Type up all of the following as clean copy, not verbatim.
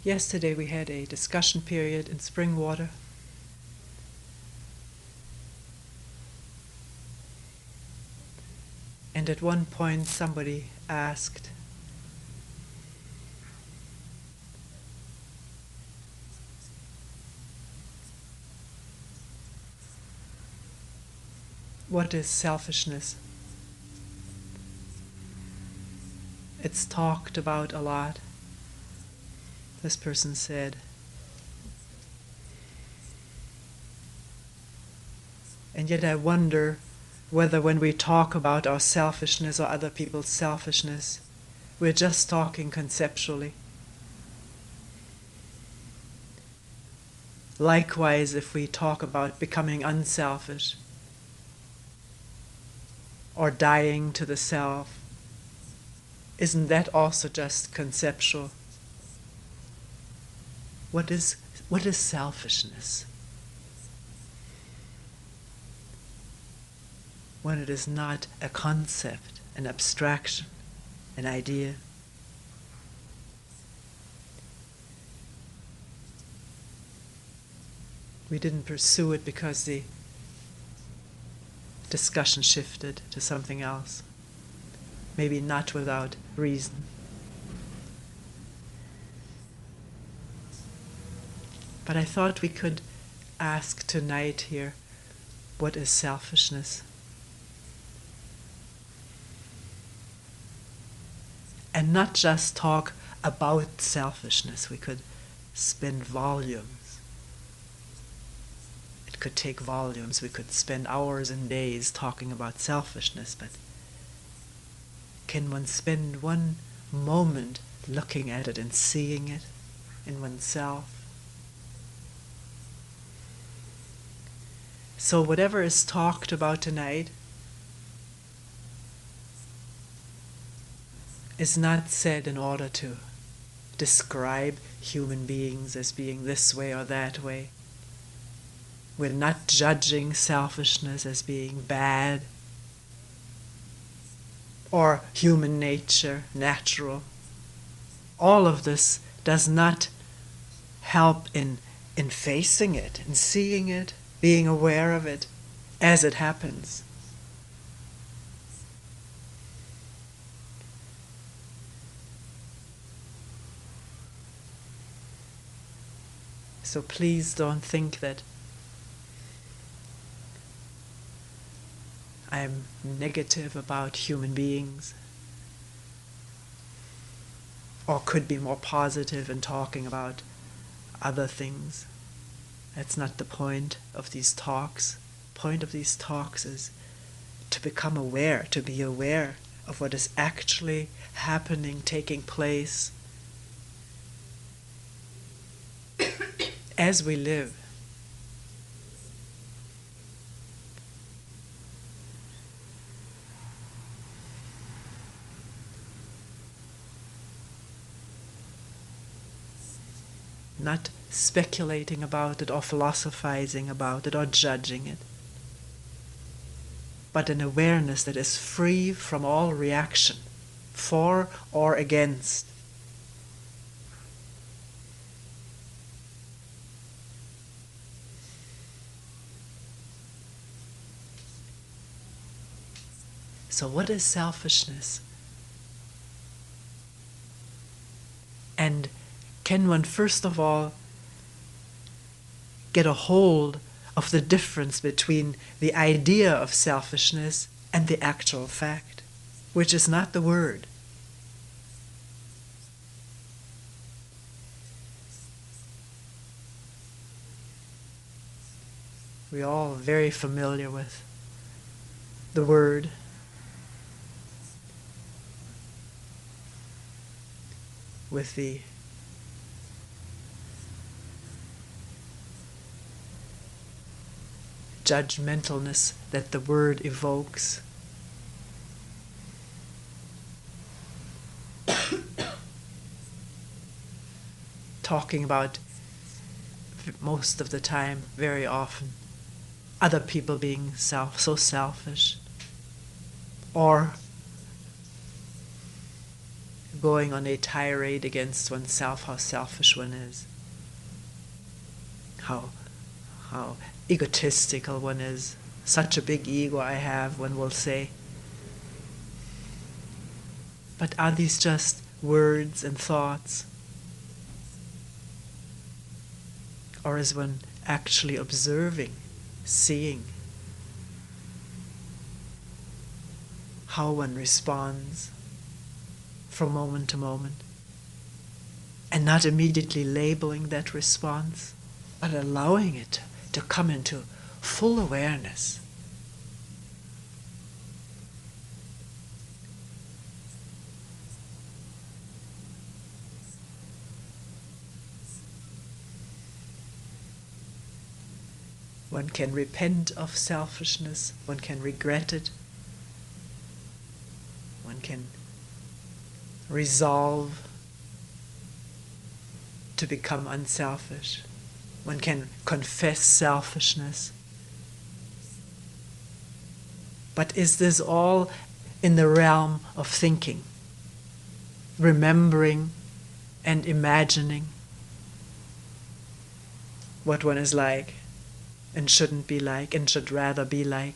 Yesterday we had a discussion period in Springwater. And at one point somebody asked, what is selfishness? It's talked about a lot. This person said, and yet I wonder whether when we talk about our selfishness or other people's selfishness, we're just talking conceptually. Likewise, if we talk about becoming unselfish or dying to the self, isn't that also just conceptual? What is selfishness? When it is not a concept, an abstraction, an idea. We didn't pursue it because the discussion shifted to something else. Maybe not without reason. But I thought we could ask tonight here, what is selfishness? And not just talk about selfishness. We could spend volumes. It could take volumes. We could spend hours and days talking about selfishness, but can one spend one moment looking at it and seeing it in oneself? So whatever is talked about tonight is not said in order to describe human beings as being this way or that way. We're not judging selfishness as being bad or human nature, natural. All of this does not help in facing it, in seeing it, being aware of it as it happens. So please don't think that I'm negative about human beings, or could be more positive in talking about other things. That's not the point of these talks. The point of these talks is to become aware, to be aware of what is actually happening, taking place as we live. Not speculating about it or philosophizing about it or judging it, but an awareness that is free from all reaction, for or against. So what is selfishness? And can one first of all get a hold of the difference between the idea of selfishness and the actual fact, which is not the word? We're all very familiar with the word. With the judgmentalness that the word evokes. Talking about, most of the time, very often, other people being so selfish, or going on a tirade against oneself, how selfish one is, how egotistical one is. Such a big ego I have, one will say. But are these just words and thoughts? Or is one actually observing, seeing how one responds from moment to moment, and not immediately labeling that response, but allowing it to come into full awareness? One can repent of selfishness, one can regret it, one can resolve to become unselfish, one can confess selfishness. But is this all in the realm of thinking, remembering and imagining what one is like and shouldn't be like and should rather be like?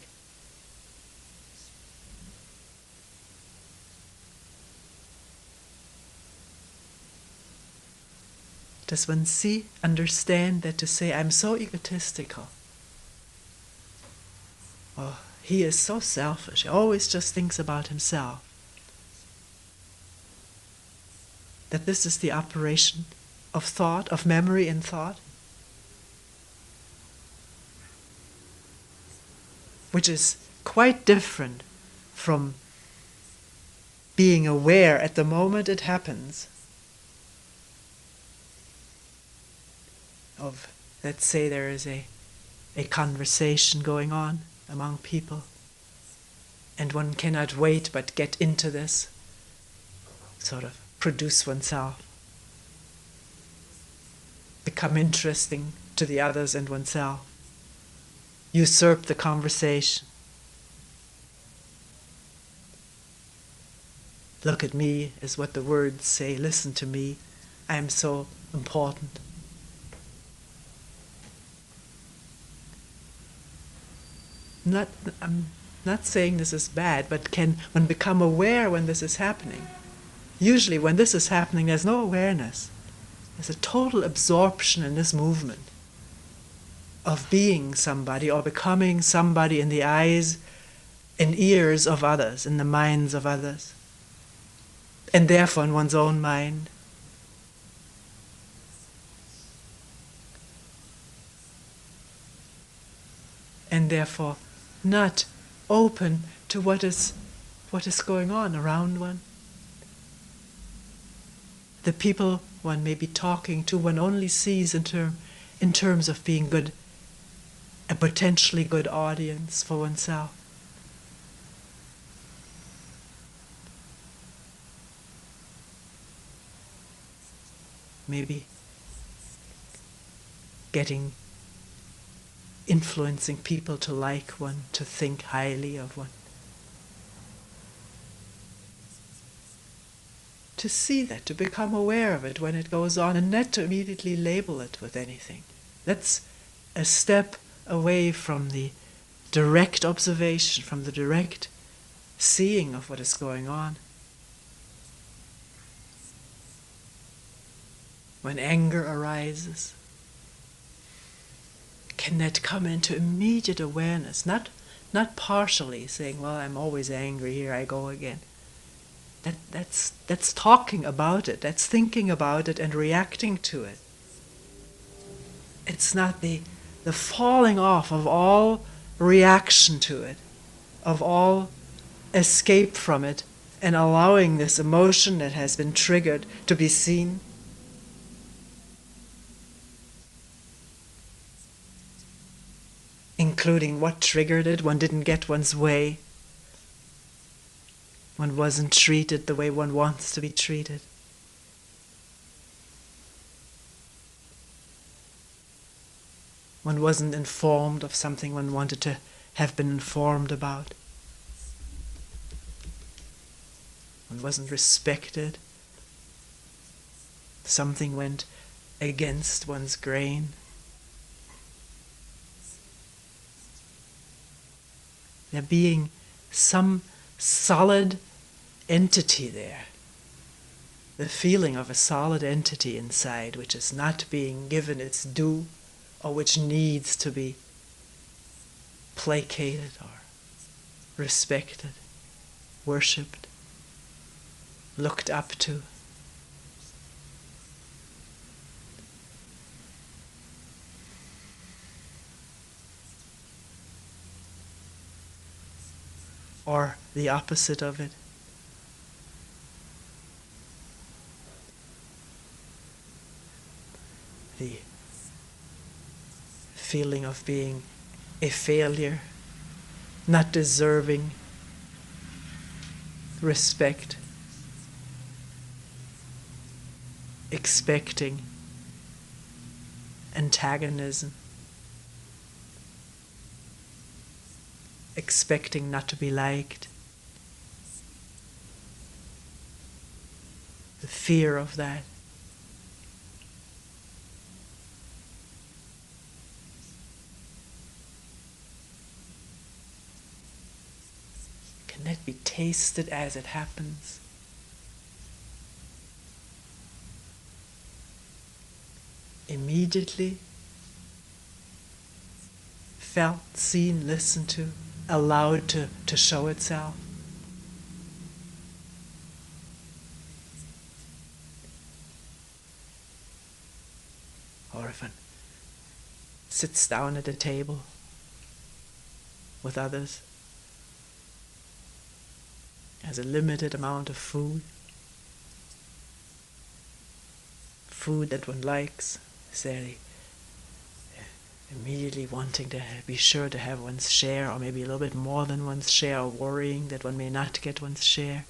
Does one understand that to say, I'm so egotistical, oh, he is so selfish, he always just thinks about himself, that this is the operation of thought, of memory and thought, which is quite different from being aware at the moment it happens of, let's say there is a conversation going on among people, and one cannot wait but get into this, sort of produce oneself, become interesting to the others and oneself, usurp the conversation. Look at me is what the words say, listen to me, I am so important. I'm not saying this is bad, but can one become aware when this is happening? Usually when this is happening, there's no awareness. There's a total absorption in this movement of being somebody or becoming somebody in the eyes and ears of others, in the minds of others, and therefore in one's own mind. And therefore not open to what is going on around one. The people one may be talking to, one only sees in terms of being good, a potentially good audience for oneself. Maybe influencing people to like one, to think highly of one. To see that, to become aware of it when it goes on, and not to immediately label it with anything. That's a step away from the direct observation, from the direct seeing of what is going on. When anger arises, can that come into immediate awareness, not partially saying, well, I'm always angry, here I go again. That's talking about it, that's thinking about it and reacting to it. It's not the falling off of all reaction to it, of all escape from it, and allowing this emotion that has been triggered to be seen. Including what triggered it. One didn't get one's way. One wasn't treated the way one wants to be treated. One wasn't informed of something one wanted to have been informed about. One wasn't respected. something went against one's grain. There being some solid entity there. The feeling of a solid entity inside which is not being given its due, or which needs to be placated or respected, worshipped, looked up to. Or the opposite of it. The feeling of being a failure, not deserving respect, expecting antagonism, expecting not to be liked, the fear of that. Can that be tasted as it happens? Immediately felt, seen, listened to, allowed to show itself. Or if one sits down at a table with others, has a limited amount of food that one likes, say, immediately wanting to be sure to have one's share, or maybe a little bit more than one's share, or worrying that one may not get one's share.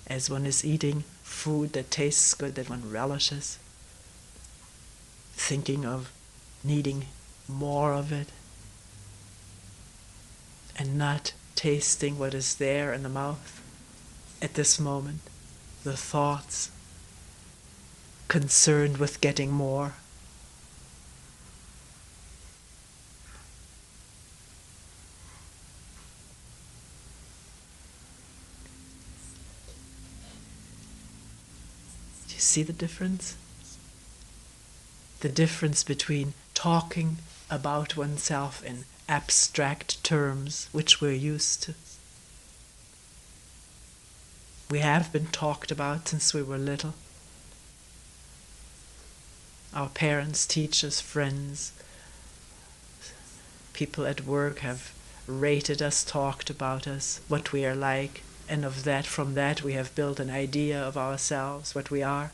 As one is eating food that tastes good, that one relishes, thinking of needing more of it, and not tasting what is there in the mouth at this moment, the thoughts concerned with getting more. Do you see the difference? The difference between talking about oneself in abstract terms, which we're used to. We have been talked about since we were little. Our parents, teachers, friends, people at work have rated us, talked about us, what we are like, and from that we have built an idea of ourselves, what we are.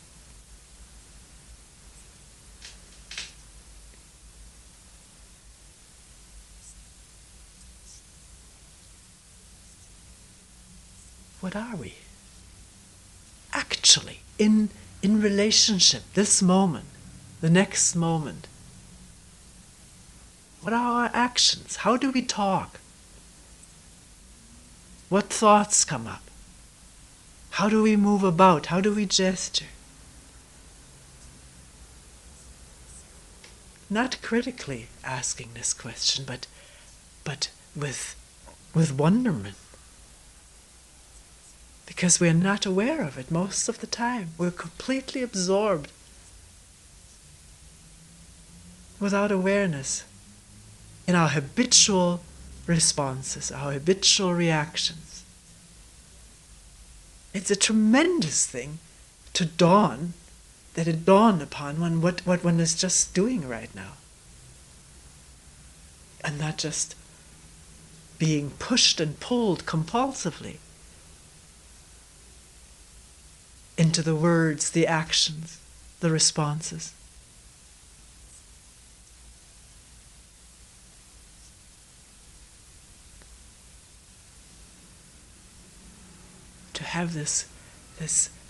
What are we? Actually, in relationship, this moment, the next moment. What are our actions? How do we talk? What thoughts come up? How do we move about? How do we gesture? Not critically asking this question, but with wonderment. Because we're not aware of it most of the time. We're completely absorbed without awareness in our habitual responses, our habitual reactions. It's a tremendous thing to dawn upon one what one is just doing right now. And not just being pushed and pulled compulsively into the words, the actions, the responses. To have this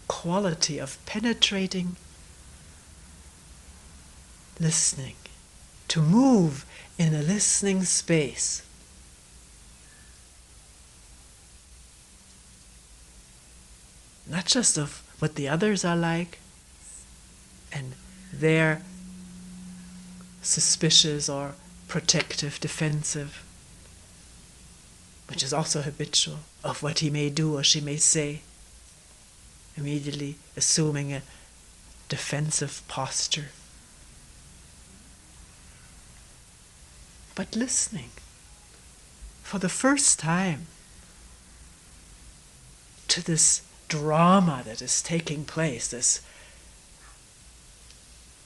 quality of penetrating listening, to move in a listening space, not just of what the others are like, and their suspicious or protective, defensive, which is also habitual, of what he may do or she may say, immediately assuming a defensive posture. But listening for the first time to this drama that is taking place, this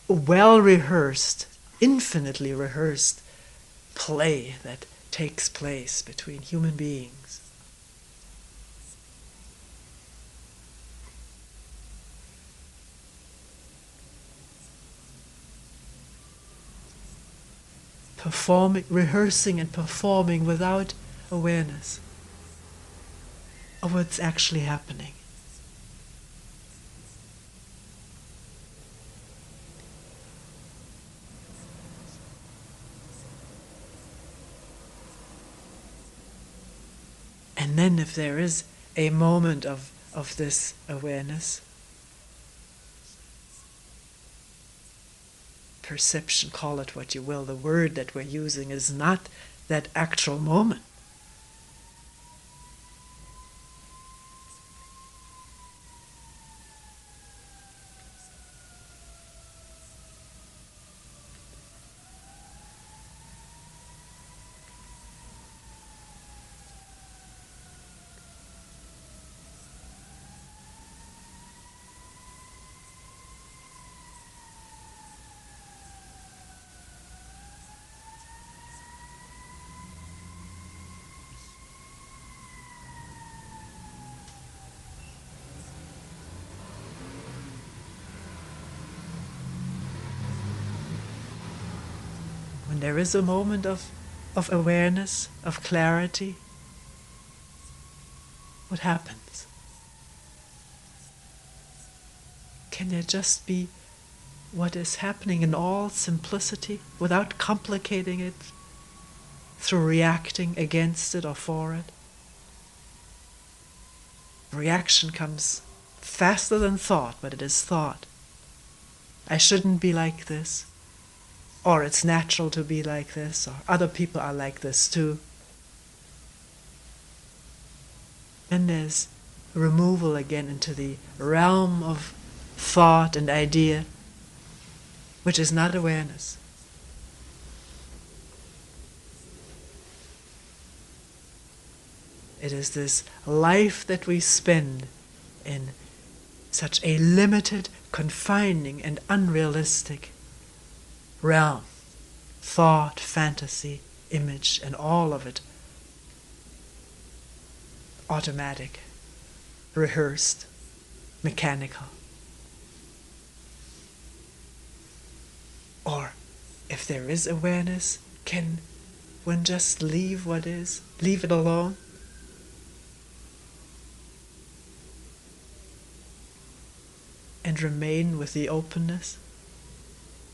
well-rehearsed, infinitely rehearsed play that takes place between human beings. Rehearsing and performing without awareness of what's actually happening. And then if there is a moment of this awareness, perception, call it what you will, the word that we're using is not that actual moment. When there is a moment of awareness, of clarity, what happens? Can there just be what is happening in all simplicity, without complicating it through reacting against it or for it? Reaction comes faster than thought, but it is thought. I shouldn't be like this. Or it's natural to be like this, or other people are like this too. Then there's removal again into the realm of thought and idea, which is not awareness. It is this life that we spend in such a limited, confining, and unrealistic realm. Thought, fantasy, image, and all of it automatic, rehearsed, mechanical. Or, if there is awareness, can one just leave what is, leave it alone? And remain with the openness,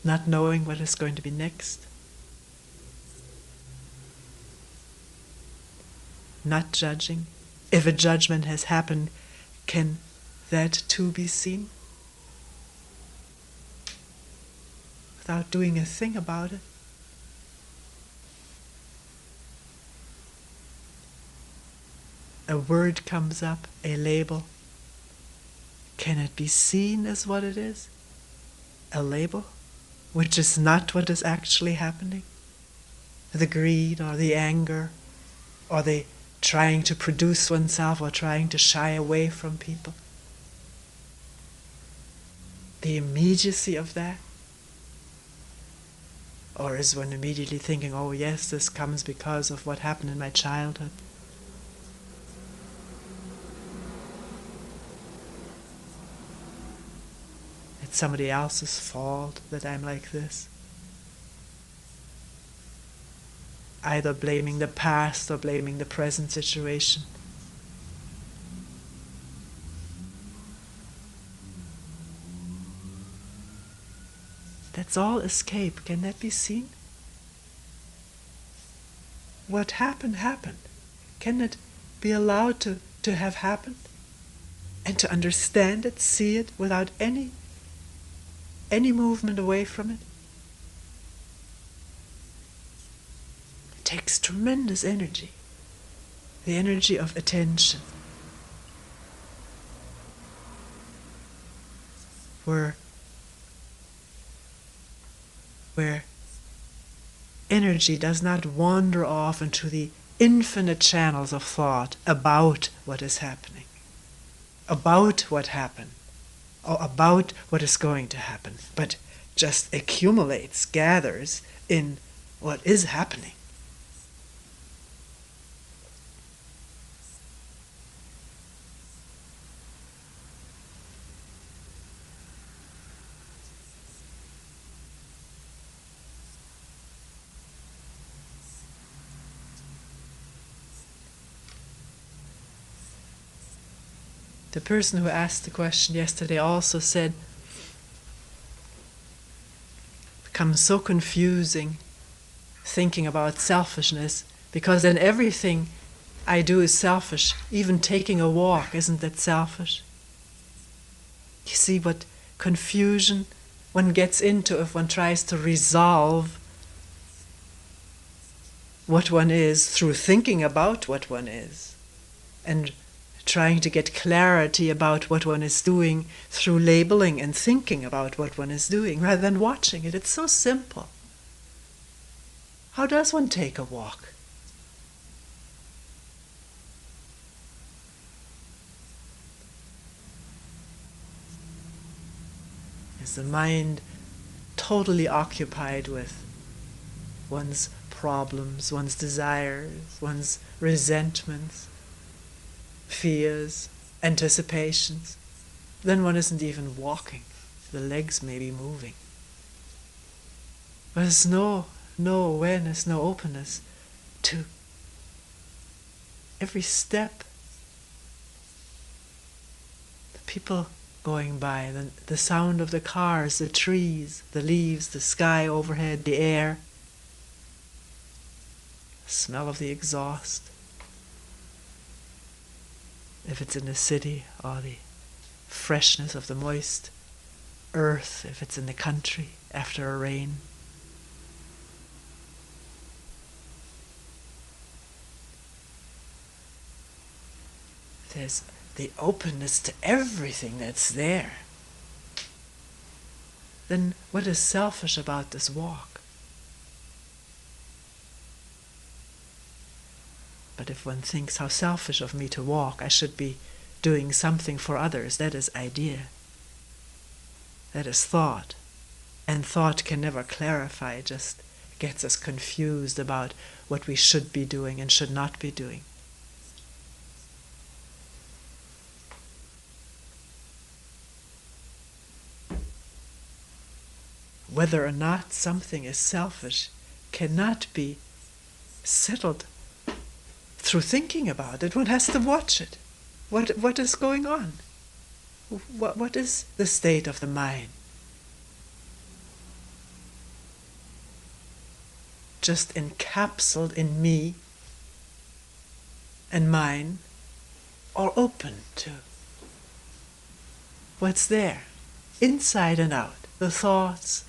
not knowing what is going to be next, not judging. If a judgment has happened, can that too be seen? Without doing a thing about it. A word comes up, a label. Can it be seen as what it is? A label, which is not what is actually happening? The greed or the anger or the trying to produce oneself or trying to shy away from people. The immediacy of that. Or is one immediately thinking, oh yes, this comes because of what happened in my childhood? It's somebody else's fault that I'm like this. Either blaming the past or blaming the present situation. That's all escape. Can that be seen? What happened, happened. Can it be allowed to have happened? and to understand it, see it without any movement away from it. It takes tremendous energy, the energy of attention, where energy does not wander off into the infinite channels of thought about what is happening, about what happened, or about what is going to happen, but just accumulates, gathers in what is happening. The person who asked the question yesterday also said, it becomes so confusing thinking about selfishness, because then everything I do is selfish. Even taking a walk, isn't that selfish? You see what confusion one gets into if one tries to resolve what one is through thinking about what one is, and trying to get clarity about what one is doing through labeling and thinking about what one is doing rather than watching it. It's so simple. How does one take a walk? Is the mind totally occupied with one's problems, one's desires, one's resentments, fears, anticipations? Then one isn't even walking. The legs may be moving. But there's no awareness, no openness to every step. The people going by, the sound of the cars, the trees, the leaves, the sky overhead, the air, the smell of the exhaust. If it's in the city, or the freshness of the moist earth, if it's in the country after a rain. There's the openness to everything that's there. Then what is selfish about this walk? But if one thinks, how selfish of me to walk, I should be doing something for others, that is idea. That is thought. And thought can never clarify, it just gets us confused about what we should be doing and should not be doing. Whether or not something is selfish cannot be settled through thinking about it. One has to watch it. What is going on? What is the state of the mind? Just encapsulated in me and mine, or open to what's there, inside and out, the thoughts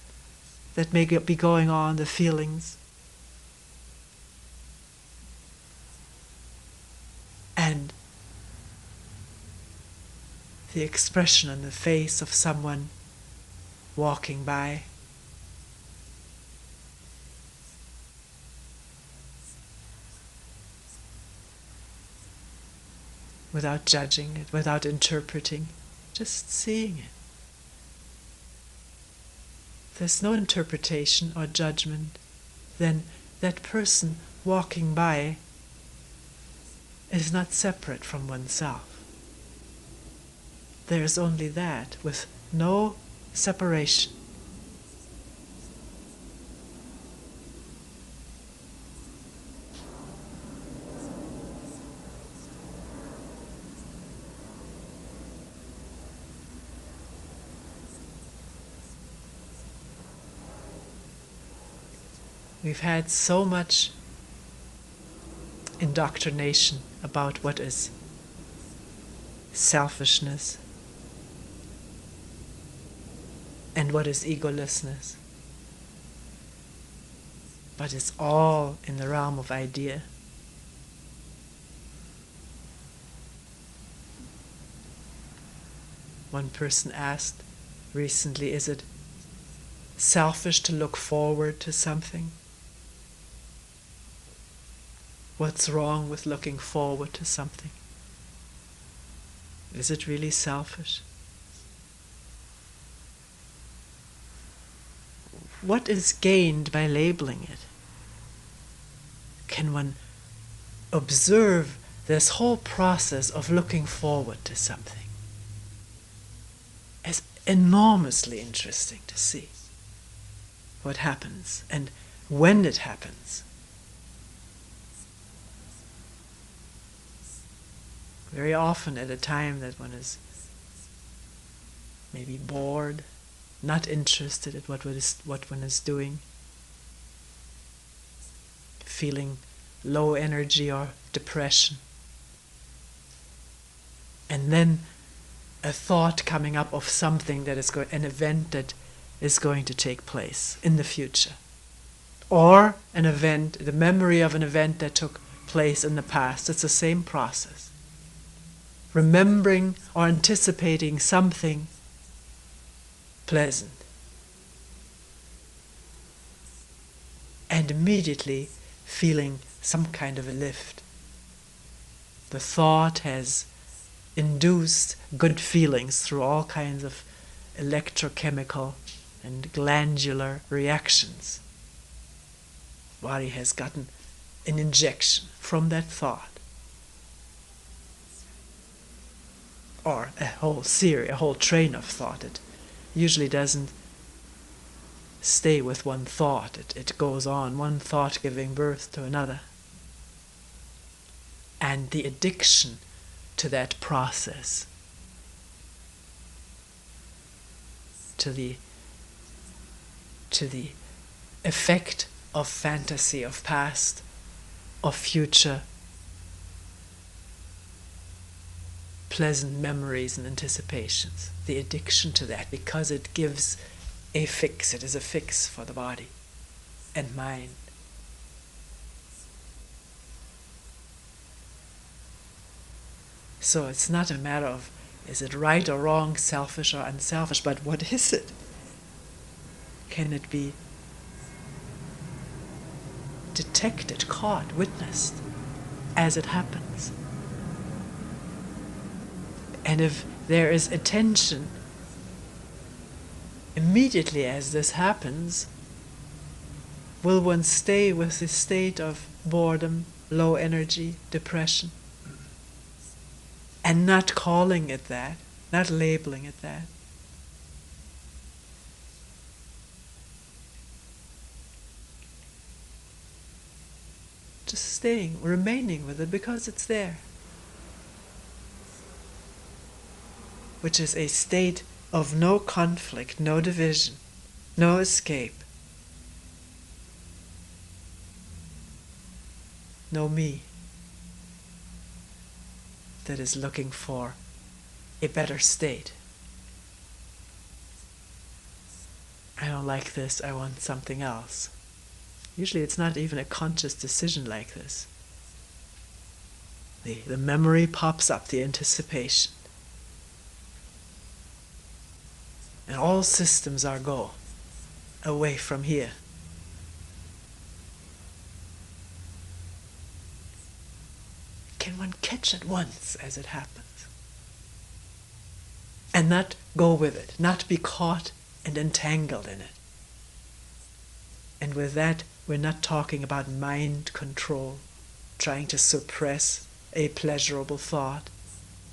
that may be going on, the feelings, and the expression on the face of someone walking by. Without judging it, without interpreting, just seeing it. If there's no interpretation or judgment, then that person walking by is not separate from oneself. There is only that, with no separation. We've had so much indoctrination about what is selfishness and what is egolessness. But it's all in the realm of idea. One person asked recently, is it selfish to look forward to something? What's wrong with looking forward to something? Is it really selfish? What is gained by labeling it? Can one observe this whole process of looking forward to something? It's enormously interesting to see what happens and when it happens. Very often at a time that one is maybe bored, not interested in what one is doing, feeling low energy or depression. And then a thought coming up of something that is an event that is going to take place in the future. Or an event, the memory of an event that took place in the past. It's the same process. Remembering or anticipating something pleasant. And immediately feeling some kind of a lift. The thought has induced good feelings through all kinds of electrochemical and glandular reactions. Body has gotten an injection from that thought. Or a whole series, a whole train of thought. It usually doesn't stay with one thought. It goes on, one thought giving birth to another. And the addiction to that process, to the effect of fantasy, of past, of future, pleasant memories and anticipations, the addiction to that, because it gives a fix, it is a fix for the body and mind. So it's not a matter of is it right or wrong, selfish or unselfish, but what is it? Can it be detected, caught, witnessed as it happens? And if there is attention, immediately as this happens, will one stay with this state of boredom, low energy, depression, and not calling it that, not labeling it that? Just staying, remaining with it because it's there. Which is a state of no conflict, no division, no escape, no me that is looking for a better state. I don't like this, I want something else. Usually it's not even a conscious decision like this. The memory pops up, the anticipation. And all systems are go away from here. Can one catch it once as it happens? And not go with it, not be caught and entangled in it. And with that, we're not talking about mind control, trying to suppress a pleasurable thought,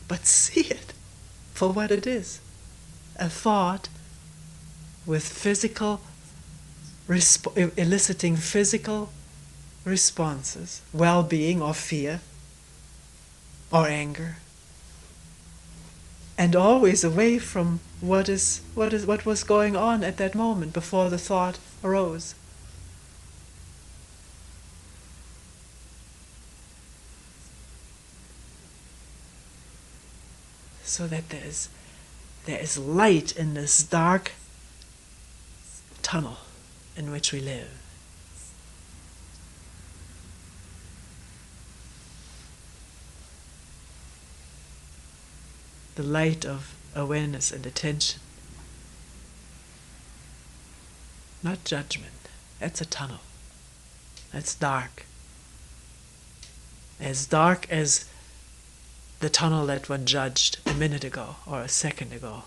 but see it for what it is. A thought with physical, eliciting physical responses, well-being or fear or anger, and always away from what was going on at that moment before the thought arose. so that there is light in this dark tunnel in which we live. The light of awareness and attention. Not judgment. That's a tunnel. That's dark. As dark as the tunnel that one judged a minute ago or a second ago.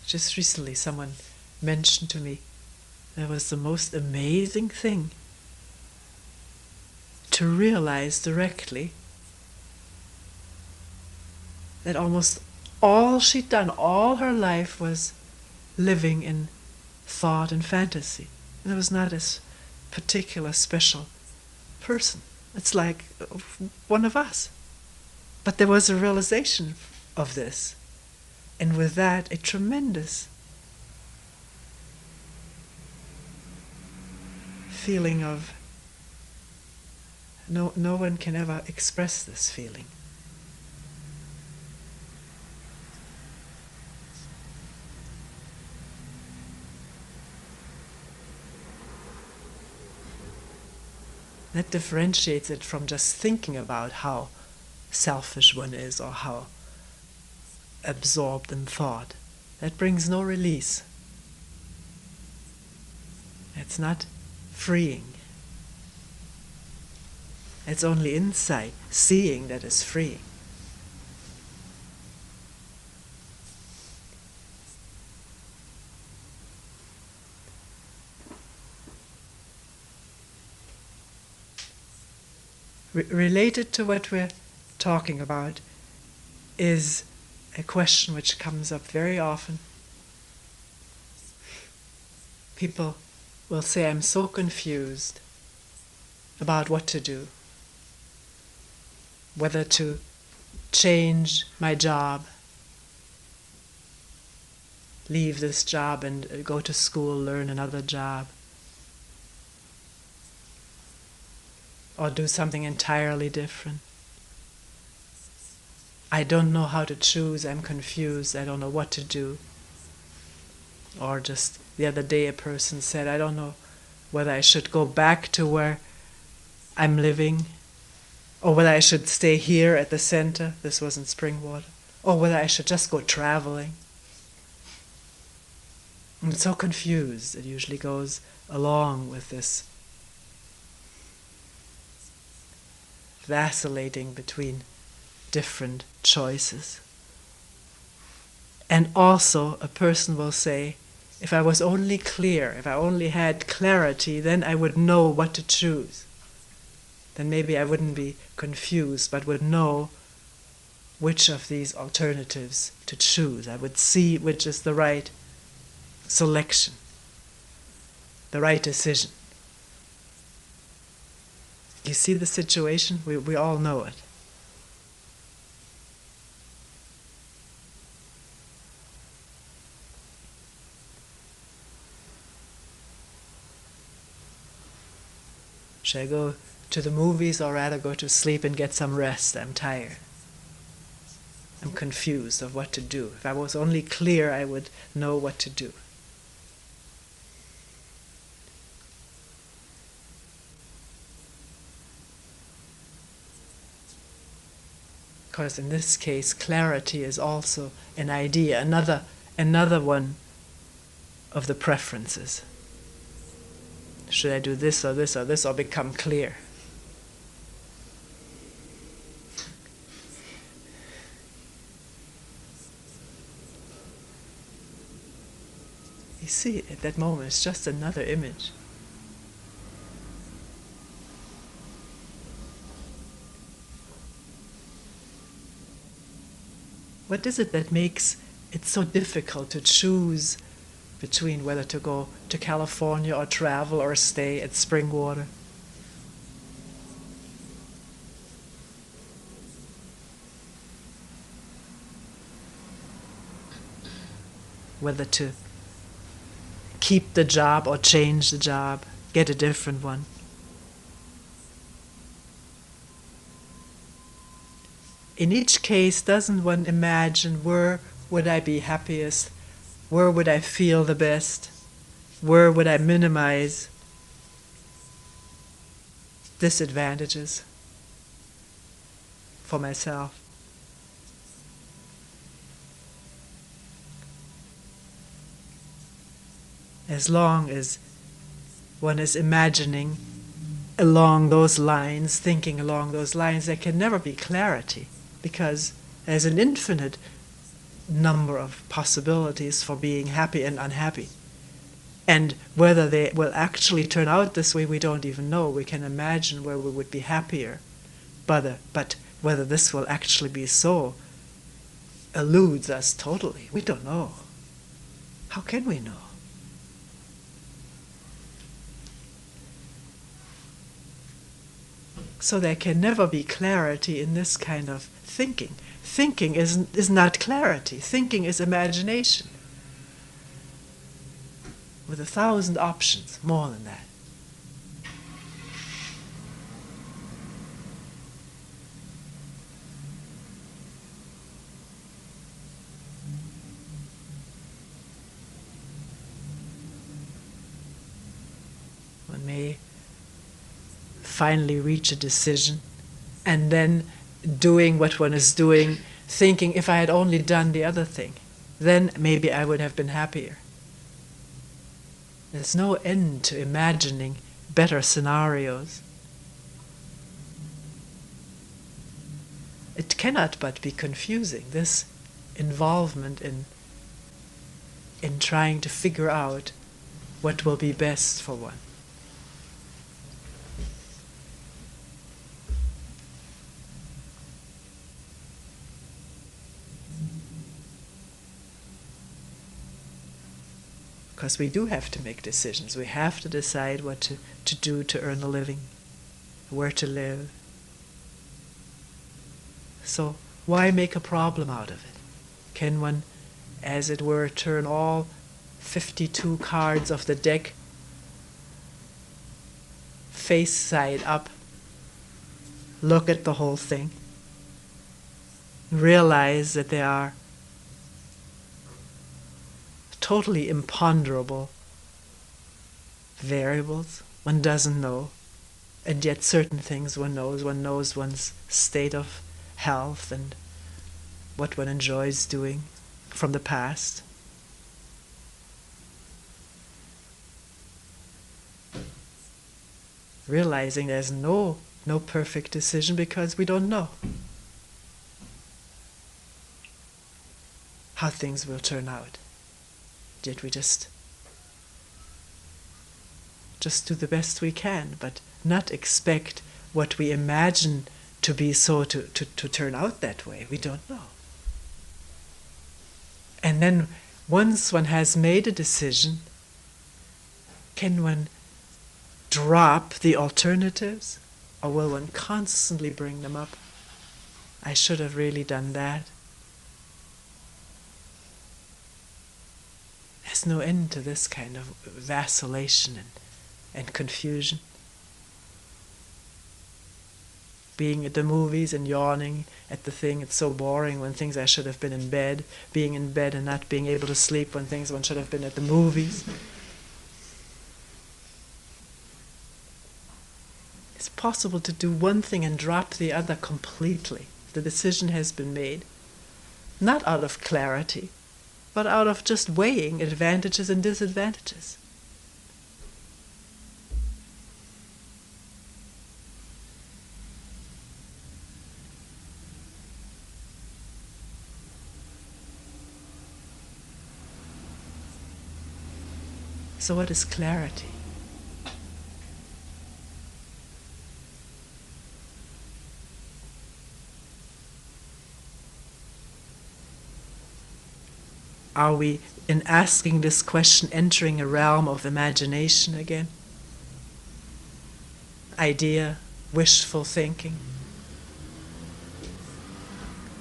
Just recently someone mentioned to me that was the most amazing thing to realize directly that almost all she'd done all her life was living in thought and fantasy. And it was not a particular special person. It's like one of us. But there was a realization of this. And with that, a tremendous feeling of no one can ever express this feeling. That differentiates it from just thinking about how selfish one is or how absorbed in thought. That brings no release. It's not freeing. It's only insight, seeing, that is freeing. Related to what we're talking about is a question which comes up very often. People will say, I'm so confused about what to do. Whether to change my job, leave this job and go to school, learn another job, or do something entirely different. I don't know how to choose, I'm confused, I don't know what to do. Or just the other day a person said, I don't know whether I should go back to where I'm living, or whether I should stay here at the center, this was in Springwater, or whether I should just go traveling. I'm so confused. It usually goes along with this vacillating between different choices. And also a person will say, if I was only clear, if I only had clarity, then I would know what to choose. Then maybe I wouldn't be confused, but would know which of these alternatives to choose. I would see which is the right selection, the right decision. You see the situation? We all know it. Should I go to the movies or rather go to sleep and get some rest? I'm tired. I'm confused of what to do. If I was only clear, I would know what to do. Because in this case, clarity is also an idea, another one of the preferences. Should I do this or this or this, or become clear? You see, at that moment, it's just another image. What is it that makes it so difficult to choose between whether to go to California or travel or stay at Springwater? Whether to keep the job or change the job, get a different one. In each case, doesn't one imagine, where would I be happiest? Where would I feel the best? Where would I minimize disadvantages for myself? As long as one is imagining along those lines, thinking along those lines, there can never be clarity, because there's an infinite number of possibilities for being happy and unhappy. And whether they will actually turn out this way, we don't even know. We can imagine where we would be happier. But whether this will actually be so eludes us totally. We don't know. How can we know? So there can never be clarity in this kind of thinking. Thinking is not clarity. Thinking is imagination, with 1,000 options, more than that. One may finally reach a decision, and then doing what one is doing, thinking, if I had only done the other thing, then maybe I would have been happier. There's no end to imagining better scenarios. It cannot but be confusing, this involvement in trying to figure out what will be best for one. Because we do have to make decisions. We have to decide what to do to earn a living, where to live. So why make a problem out of it? Can one, as it were, turn all 52 cards of the deck face side up, look at the whole thing, realize that they are totally imponderable variables one doesn't know, and yet certain things one knows. One knows one's state of health and what one enjoys doing from the past. Realizing there's no perfect decision because we don't know how things will turn out. Yet we just do the best we can, but not expect what we imagine to be so to turn out that way. We don't know. And then once one has made a decision, can one drop the alternatives, or will one constantly bring them up? I should have really done that. There's no end to this kind of vacillation and confusion. Being at the movies and yawning at the thing, it's so boring when things I should have been in bed, being in bed and not being able to sleep when things one should have been at the movies. It's possible to do one thing and drop the other completely. The decision has been made, not out of clarity, but out of just weighing advantages and disadvantages. So what is clarity? Are we, in asking this question, entering a realm of imagination again? Idea, wishful thinking?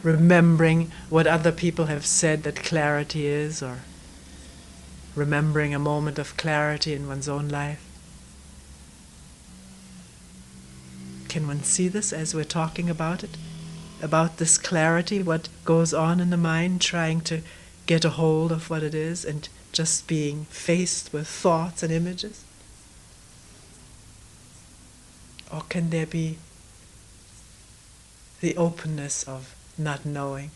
Remembering what other people have said that clarity is, or remembering a moment of clarity in one's own life. Can one see this as we're talking about it? About this clarity, what goes on in the mind, trying to get a hold of what it is and just being faced with thoughts and images? Or can there be the openness of not knowing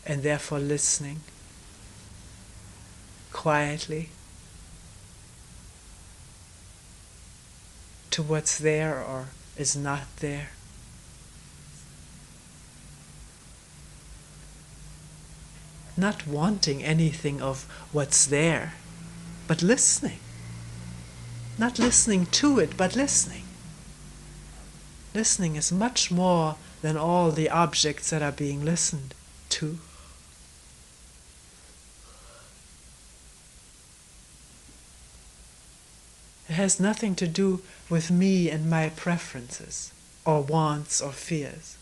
and therefore listening quietly to what's there or is not there? Not wanting anything of what's there, but listening. Not listening to it, but listening. Listening is much more than all the objects that are being listened to. It has nothing to do with me and my preferences, or wants, or fears.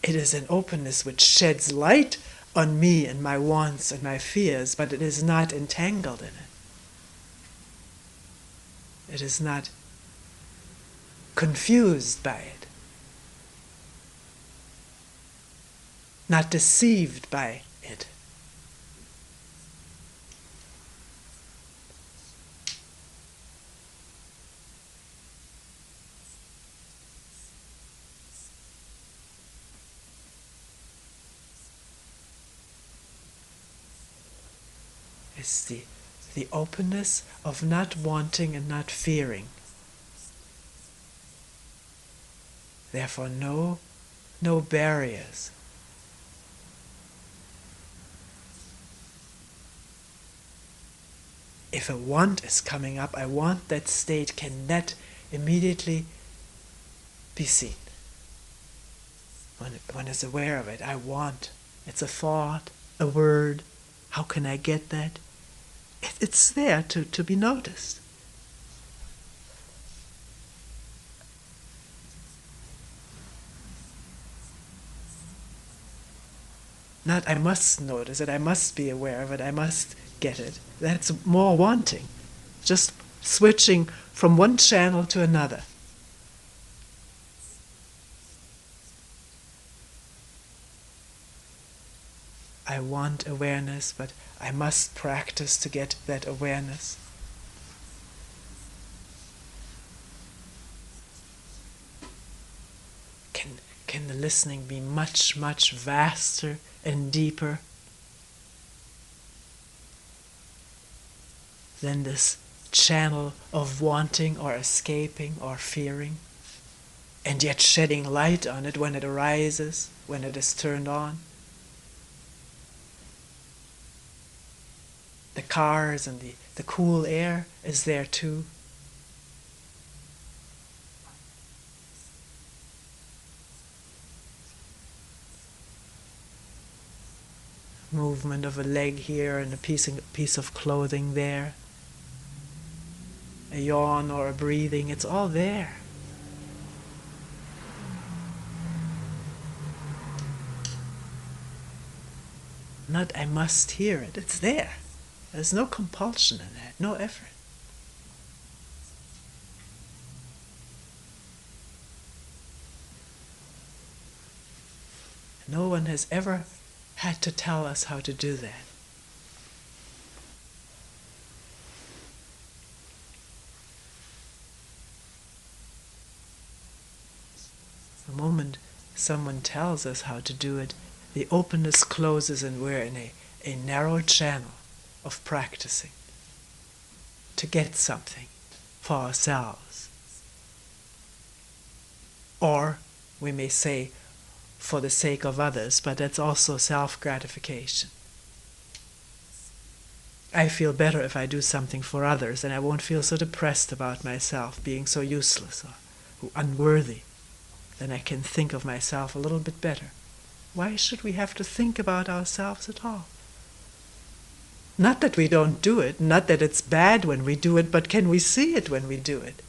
It is an openness which sheds light on me and my wants and my fears, but it is not entangled in it. It is not confused by it, not deceived by it. It's the openness of not wanting and not fearing. Therefore, no barriers. If a want is coming up, I want that state, can that immediately be seen? When one is aware of it, I want. It's a thought, a word. How can I get that? It's there to be noticed. Not I must notice it, I must be aware of it, I must get it. That's more wanting. Just switching from one channel to another. I want awareness, but I must practice to get that awareness. Can the listening be much, much vaster and deeper than this channel of wanting or escaping or fearing, and yet shedding light on it when it arises, when it is turned on? The cars and the cool air is there too. Movement of a leg here and a piece of clothing there. A yawn or a breathing, it's all there. Not I must hear it, it's there. There's no compulsion in that, no effort. No one has ever had to tell us how to do that. The moment someone tells us how to do it, the openness closes and we're in a narrow channel of practicing to get something for ourselves. Or we may say for the sake of others, but that's also self-gratification. I feel better if I do something for others, and I won't feel so depressed about myself being so useless or unworthy. Then I can think of myself a little bit better. Why should we have to think about ourselves at all? Not that we don't do it, not that it's bad when we do it, but can we see it when we do it?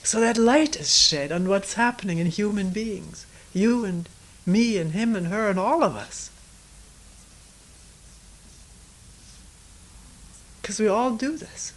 So that light is shed on what's happening in human beings. You and me and him and her and all of us. Because we all do this.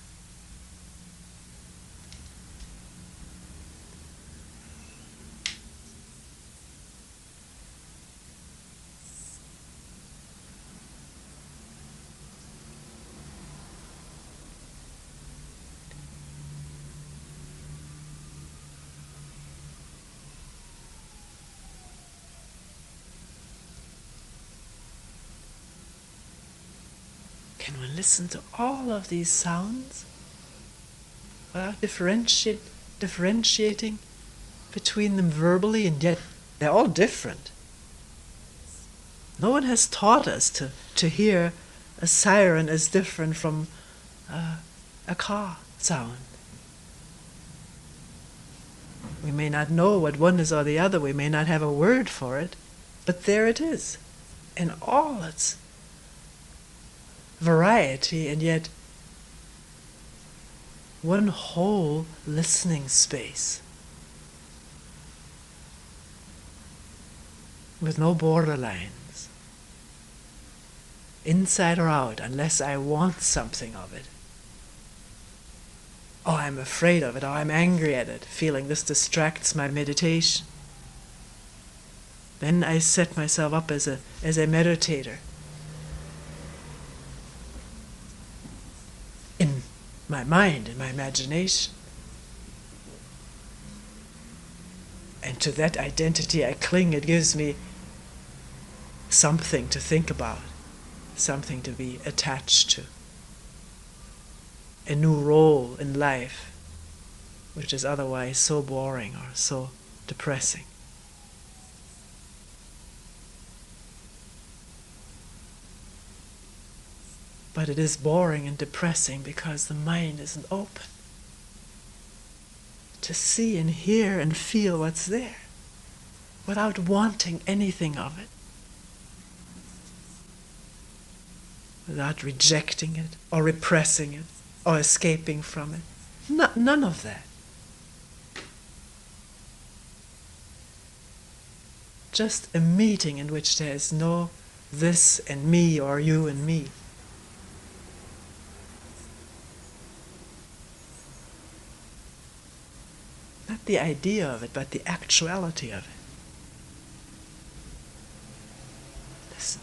Can we listen to all of these sounds without differentiating between them verbally, and yet they're all different? No one has taught us to hear a siren as different from a car sound. We may not know what one is or the other, we may not have a word for it, but there it is, in all its variety, and yet one whole listening space with no borderlines, inside or out, unless I want something of it. Oh, I'm afraid of it, or I'm angry at it, feeling this distracts my meditation. Then I set myself up as a meditator. In my mind, in my imagination. And to that identity I cling. It gives me something to think about, something to be attached to. A new role in life, which is otherwise so boring or so depressing. But it is boring and depressing because the mind isn't open to see and hear and feel what's there without wanting anything of it, without rejecting it or repressing it or escaping from it. None of that. Just a meeting in which there is no this and me or you and me. Not the idea of it, but the actuality of it. Listen.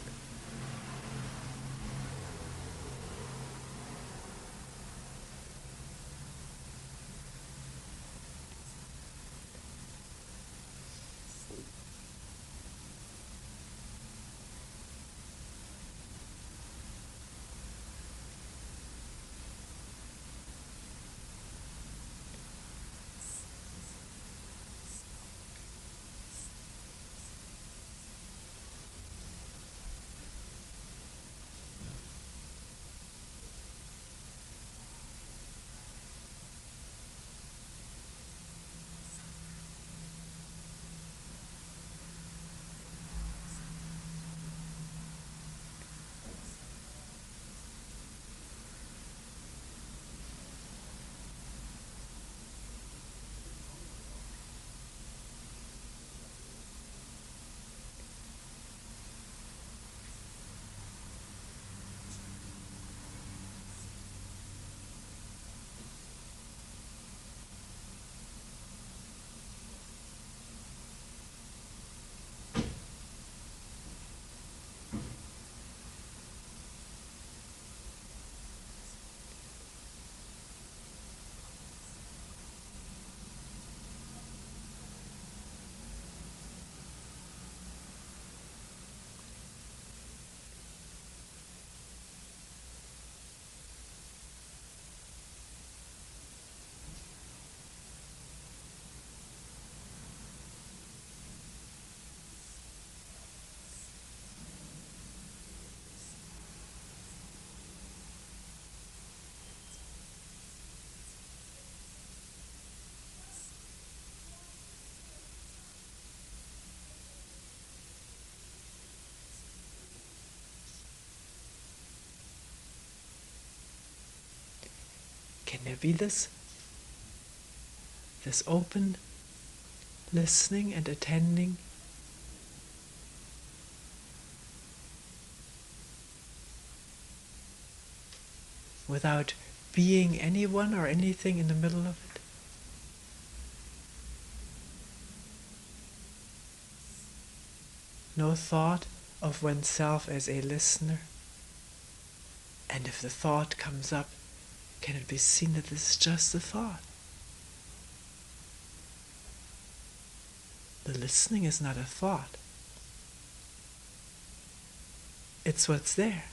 Can there be this this open listening and attending, without being anyone or anything in the middle of it. No thought of oneself as a listener. And if the thought comes up, can it be seen that this is just a thought? The listening is not a thought. It's what's there.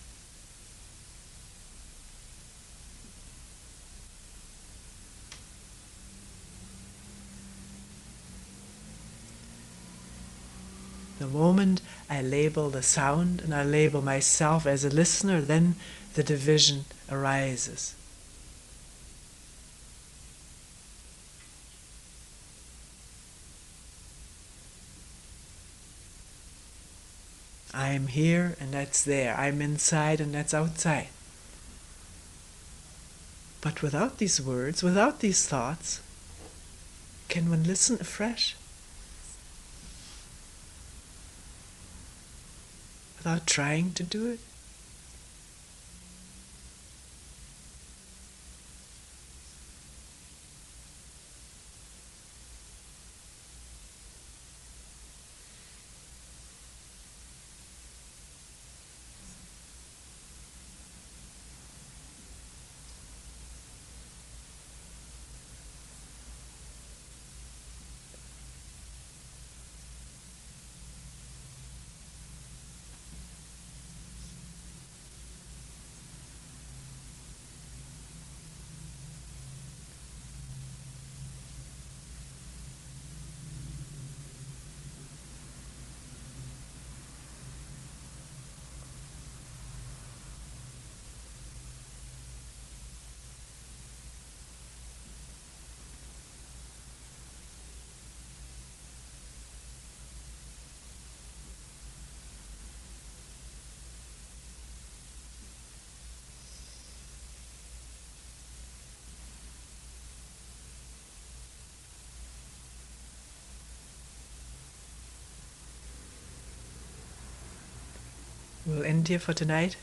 The moment I label the sound and I label myself as a listener, then the division arises. I'm here and that's there. I'm inside and that's outside. But without these words, without these thoughts, can one listen afresh? Without trying to do it? We'll end here for tonight.